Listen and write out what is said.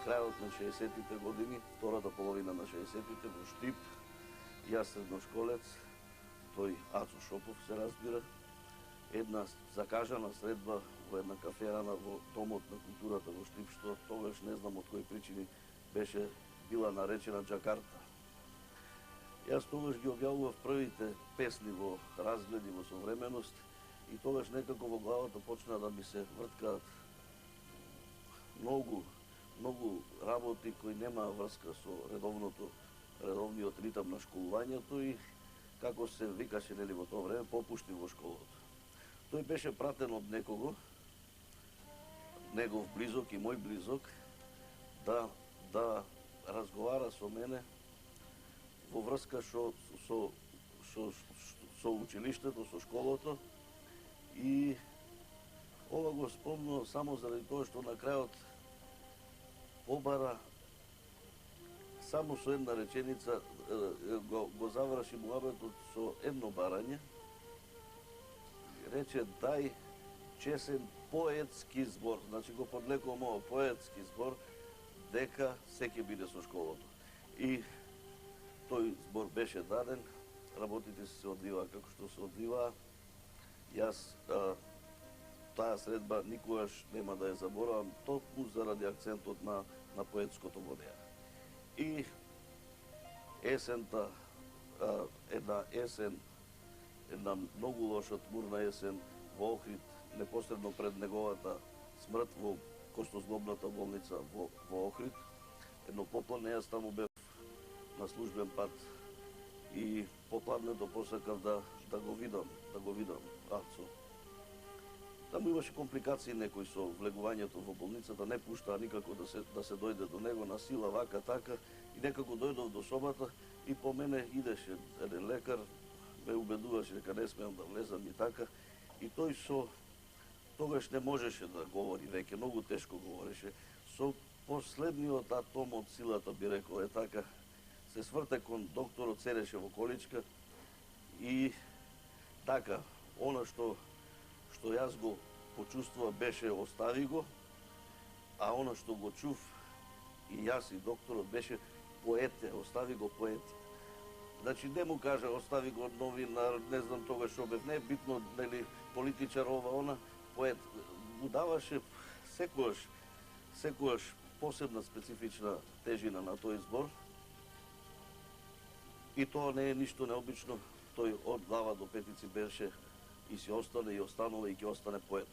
крајот на 60-тите години, втората половина на 60-тите, во Штип, јас средношколец, тој Ацо Шопов се разбира, една закажана средба во една кафеана во Домот на културата во Штип, што тогаш не знам од кои причини беше била наречена Джакарта. Јас тогаш ги објавував првите песни во Разгледи во современост и тогаш некако во главата почна да ми се врткаат многу работи кои немаа врска со редовниот ритам на школувањето и како се викаше нели во тоа време попушти во школото. Тој беше пратен од некого, негов близок и мој близок, да разговара со мене во врска со училиштето, со школото, и ова го спомнувам само заради тоа што на крајот побара само со една реченица, го заврши муабетот со едно барање. Рече: дај чесен поетски збор, значи го подлекувам ова поетски збор, дека се ќе биде со школото. И тој збор беше даден, работите се одвиваа како што се одвиваа. Јас таа средба никогаш нема да ја заборавам, токму заради акцентот на поетското во неа. И есента, една многу лоша тмурна есен во Охрид, непосредно пред неговата смрт во Костозглобната болница во Охрид, едно попладне, јас таму бев на службен пат и попладнето посакав да го видам Ацо. Таму имаше компликации некои со влегувањето во болницата, не пуштаа никако да се дојде до него, на сила, вака, така, и некако дојдов до собата и по мене идеше еден лекар, ме убедуваше дека не смеам да влезам и така, и тој тогаш не можеше да говори веќе, многу тешко говореше, со последниот атом од силата, би рекол, така, се сврте кон докторот, седеше во количка и така, она што јас го почувствува беше остави го, а она што го чув и јас и докторот беше поете, остави го поети. Значи не му кажа остави го новинар, не знам тогаш што бев, не е битно, нели, политичар, ова, она, поет. Му даваше секојаш посебна специфична тежина на тој збор. И тоа не е ништо необично, тој од глава до петици беше и си остане и останува и ќе остане поет.